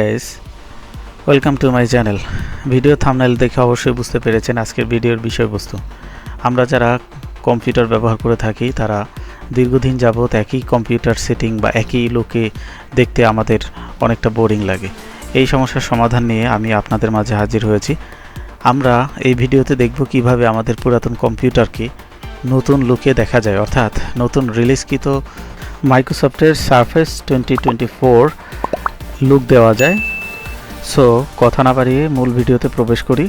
Guys, welcome to my channel. Video thumbnail দেখে অবশ্যই বুঝতে পেরেছেন আজকের ভিডিওর বিষয়বস্তু। আমরা যারা কম্পিউটার ব্যবহার করে থাকি তারা দীর্ঘদিন যাবৎ একই কম্পিউটার সেটিং বা একই লুকে দেখতে আমাদের অনেকটা বোরিং লাগে। এই সমস্যার সমাধান নিয়ে আমি আপনাদের মাঝে হাজির হয়েছি। আমরা এই ভিডিওতে দেখব কিভাবে আমাদের পুরাতন কম্পিউটারকে নতুন লুকে দেখা যায়, অর্থাৎ নতুন রিলিজকৃত মাইক্রোসফটের সারফেস 2024 লুক দেওয়া যায়। সো কথা না বাড়িয়ে মূল ভিডিওতে প্রবেশ করি।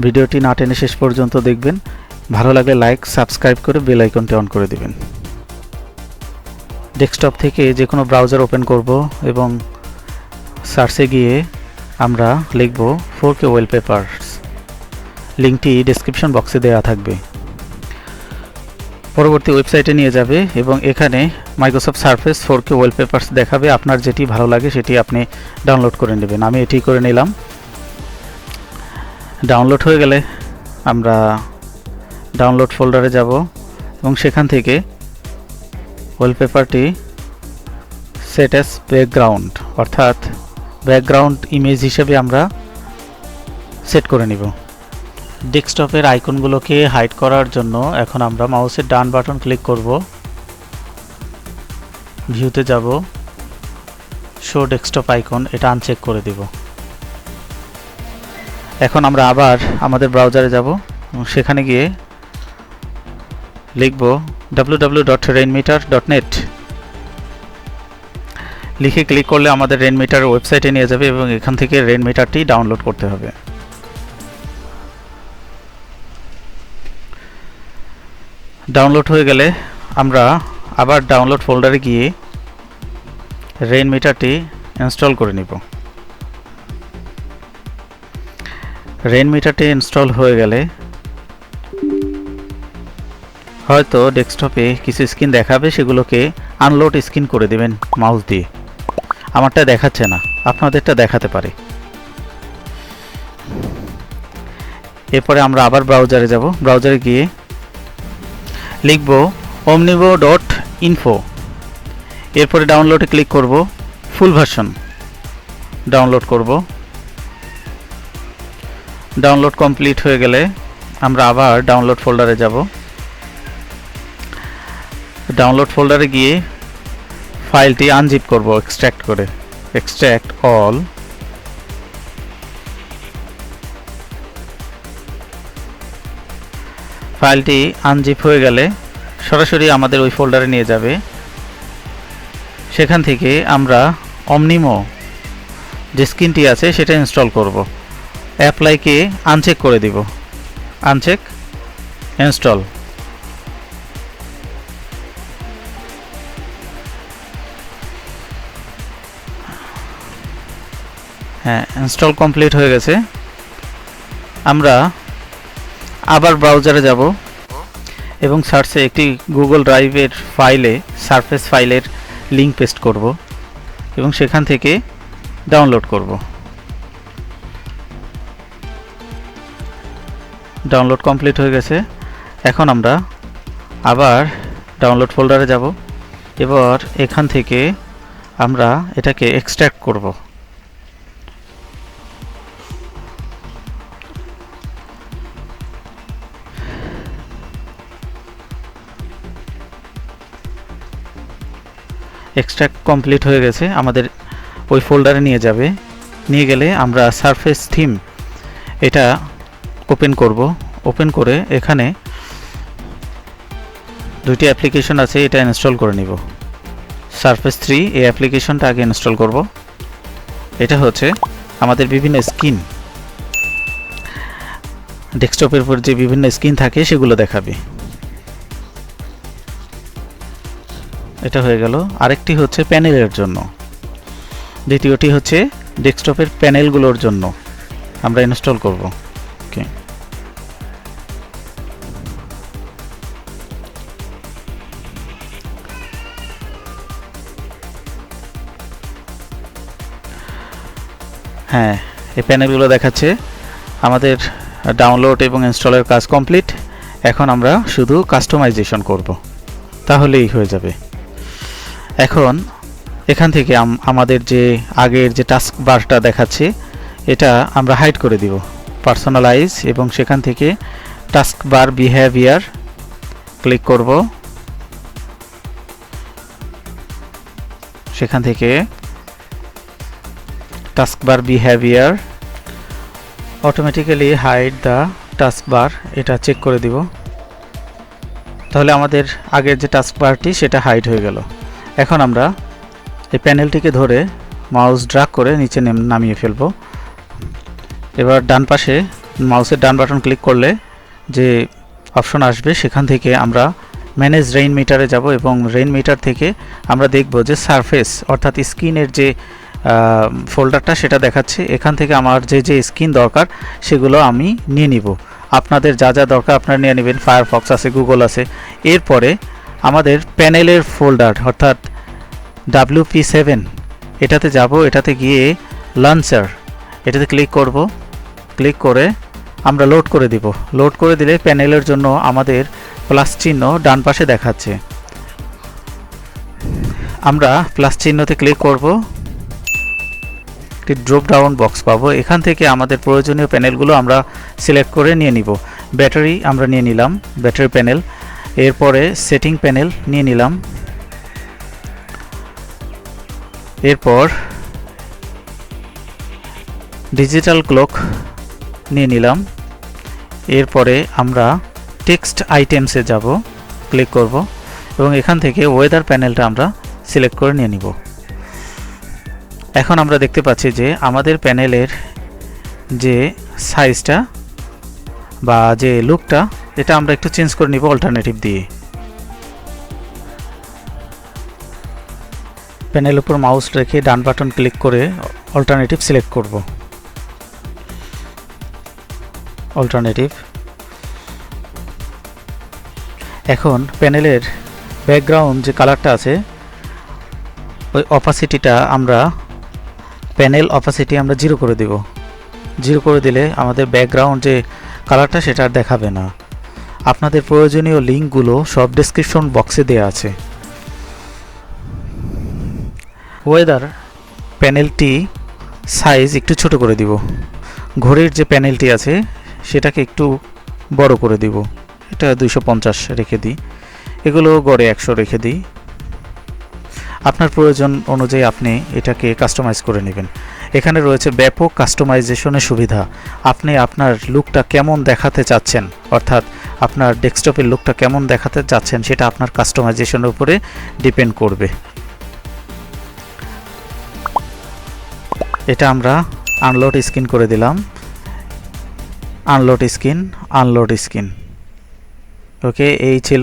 ভিডিওটি না টেনে শেষ পর্যন্ত দেখবেন। ভালো লাগলে লাইক, সাবস্ক্রাইব করে বেল আইকনটি অন করে দিবেন। ডেস্কটপ থেকে যে কোনো ব্রাউজার ওপেন করব এবং সার্চে গিয়ে আমরা লিখব 4K ওয়ালপেপারস। লিঙ্কটি ডেসক্রিপশন বক্সে দেওয়া থাকবে। পরবর্তী ওয়েবসাইটে নিয়ে যাবে এবং এখানে মাইক্রোসফট সারফেস 4K ওয়ালপেপারস দেখাবে। আপনার যেটি ভালো লাগে সেটি আপনি ডাউনলোড করে নেবেন। আমি এটি করে নিলাম। ডাউনলোড হয়ে গেলে আমরা ডাউনলোড ফোল্ডারে যাব এবং সেখান থেকে ওয়ালপেপারটি সেট অ্যাজ ব্যাকগ্রাউন্ড, অর্থাৎ ব্যাকগ্রাউন্ড ইমেজ হিসেবে আমরা সেট করে নিব। ডেস্কটপের আইকনগুলোকে হাইড করার জন্য এখন আমরা মাউসের ডান বাটন ক্লিক করব, ভিউতে যাব, শো ডেস্কটপ আইকন, এটা আনচেক করে দিব। এখন আমরা আবার আমাদের ব্রাউজারে যাব এবং সেখানে গিয়ে লিখব www.rainmeter.net। লিখে ক্লিক করলে আমাদের রেইনমিটার ওয়েবসাইটে নিয়ে যাবে এবং এখান থেকে রেইনমিটারটি ডাউনলোড করতে হবে। ডাউনলোড হয়ে গেলে আমরা আবার ডাউনলোড ফোল্ডারে গিয়ে রেইনমিটারটি ইনস্টল করে নিব। রেইনমিটারটি ইনস্টল হয়ে গেলে হয়তো ডেস্কটপে কিছু স্ক্রিন দেখাবে, সেগুলোকে আনলোড স্ক্রিন করে দেবেন মাউস দিয়ে। আমারটা দেখাচ্ছে না, আপনাদেরটা দেখাতে পারে। এরপরে আমরা আবার ব্রাউজারে যাব। ব্রাউজারে গিয়ে লিখব omnivo.info। এরপরে ডাউনলোডে ক্লিক করব, ফুল ভার্সন ডাউনলোড করব। ডাউনলোড কমপ্লিট হয়ে গেলে আমরা আবার ডাউনলোড ফোল্ডারে যাব। ডাউনলোড ফোল্ডারে গিয়ে ফাইলটি আনজিপ করব এক্সট্রাক্ট করে, এক্সট্রাক্ট অল। ফাইলটি আনজিপ হয়ে গেলে সরাসরি আমাদের ওই ফোল্ডারে নিয়ে যাবে। সেখান থেকে আমরা অমনিমো যে স্ক্রিনটি আছে সেটা ইনস্টল করব। অ্যাপ্লাইকে আনচেক করে দিব, আনচেক, ইনস্টল। হ্যাঁ, ইনস্টল কমপ্লিট হয়ে গেছে। আমরা আবার ব্রাউজারে যাব এবং সার্চে একটি গুগল ড্রাইভের ফাইলে সারফেস ফাইলের লিঙ্ক পেস্ট করব এবং সেখান থেকে ডাউনলোড করব। ডাউনলোড কমপ্লিট হয়ে গেছে। এখন আমরা আবার ডাউনলোড ফোল্ডারে যাব। এবার এখান থেকে আমরা এটাকে এক্সট্রাক্ট করব। এক্সট্রাক্ট কমপ্লিট হয়ে গেছে। আমাদের ওই ফোল্ডারে নিয়ে যাবে। নিয়ে গেলে আমরা সারফেস থিম এটা ওপেন করব। ওপেন করে এখানে দুটি অ্যাপ্লিকেশন আছে, এটা ইনস্টল করে নিব। সারফেস 3 এই অ্যাপ্লিকেশনটা আগে ইনস্টল করব। এটা হচ্ছে আমাদের বিভিন্ন স্ক্রিন, ডেস্কটপের উপর যে বিভিন্ন স্ক্রিন থাকে সেগুলো দেখাবে। এটা হয়ে গেল। আরেকটি হচ্ছে প্যানেলের জন্য, দ্বিতীয়টি হচ্ছে ডেস্কটপের প্যানেলগুলোর জন্য আমরা ইনস্টল করব। ওকে, হ্যাঁ, এই প্যানেলগুলো দেখাচ্ছে। আমাদের ডাউনলোড এবং ইনস্টলের কাজ কমপ্লিট। এখন আমরা শুধু কাস্টমাইজেশন করব, তাহলেই হয়ে যাবে। এখন এখান থেকে আমাদের যে আগের যে টাস্ক বারটা দেখাচ্ছে এটা আমরা হাইড করে দিব, পার্সোনালাইজ, এবং সেখান থেকে টাস্ক বার বিহেভিয়ার ক্লিক করব। সেখান থেকে task bar behaviour automatically hide the task bar, এটা চেক করে দিব। তাহলে আমাদের আগের যে টাস্ক বারটি সেটা হাইড হয়ে গেল। এখন আমরা এই প্যানেলটিকে ধরে মাউস ড্র্যাগ করে নিচে নামিয়ে ফেলব। এবার ডান পাশে মাউসের ডান বাটন ক্লিক করলে যে অপশন আসবে সেখান থেকে আমরা ম্যানেজ রেইন মিটারে যাব এবং রেইন মিটার থেকে আমরা দেখব যে সারফেস অর্থাৎ স্ক্রিনের যে ফোল্ডারটা সেটা দেখাচ্ছে। এখান থেকে আমার যে যে স্ক্রিন দরকার সেগুলো আমি নিয়ে নিব। আপনাদের যা যা দরকার আপনারা নিয়ে নেবেন। ফায়ারফক্স আছে, গুগল আছে। এরপরে আমাদের প্যানেলের ফোল্ডার অর্থাৎ WP7 এটাতে যাব। এটাতে গিয়ে লঞ্চার এটাতে ক্লিক করব। ক্লিক করে আমরা লোড করে দিব। লোড করে দিলে প্যানেলের জন্য আমাদের প্লাস চিহ্ন ডান পাশে দেখাচ্ছে। আমরা প্লাস চিহ্নতে ক্লিক করব, একটি ড্রপ ডাউন বক্স পাবো। এখান থেকে আমাদের প্রয়োজনীয় প্যানেলগুলো আমরা সিলেক্ট করে নিয়ে নিব। ব্যাটারি আমরা নিয়ে নিলাম, ব্যাটারি প্যানেল। এরপরে সেটিং প্যানেল নিয়ে নিলাম। এরপর ডিজিটাল ক্লক নিয়ে নিলাম। এরপরে আমরা টেক্সট আইটেমসে যাব, ক্লিক করব এবং এখান থেকে ওয়েদার প্যানেলটা আমরা সিলেক্ট করে নিয়ে নিব। এখন আমরা দেখতে পাচ্ছি যে আমাদের প্যানেলের যে সাইজটা বা যে লুকটা এটা আমরা একটু চেঞ্জ করে নিব অল্টারনেটিভ দিয়ে। প্যানেলের উপর মাউস রেখে ডান বাটন ক্লিক করে অল্টারনেটিভ সিলেক্ট করব। অল্টারনেটিভ। এখন প্যানেলের ব্যাকগ্রাউন্ড যে কালারটা আছে ওই অপাসিটিটা আমরা প্যানেল অপাসিটি আমরা 0 করে দেব। 0 করে দিলে আমাদের ব্যাকগ্রাউন্ড যে কালারটা সেটা আর দেখাবে না। আপনাদের প্রয়োজনীয় লিঙ্কগুলো সব ডেসক্রিপশন বক্সে দেওয়া আছে। ওয়েদার প্যানেলটি সাইজ একটু ছোট করে দিব। ঘড়ির যে প্যানেলটি আছে সেটাকে একটু বড় করে দিব। এটা 250 রেখে দিই। এগুলো গড়ে 100 রেখে দিই। আপনার প্রয়োজন অনুযায়ী আপনি এটাকে কাস্টমাইজ করে নেবেন। এখানে রয়েছে ব্যাপক কাস্টমাইজেশনের সুবিধা। আপনি আপনার লুকটা কেমন দেখাতে চাচ্ছেন, অর্থাৎ আপনার ডেস্কটপের লুকটা কেমন দেখাতে চাচ্ছেন সেটা আপনার কাস্টমাইজেশনের উপরে ডিপেন্ড করবে। এটা আমরা আনলোড স্ক্রিন করে দিলাম। Unload screen, unload screen. Okay, এই ছিল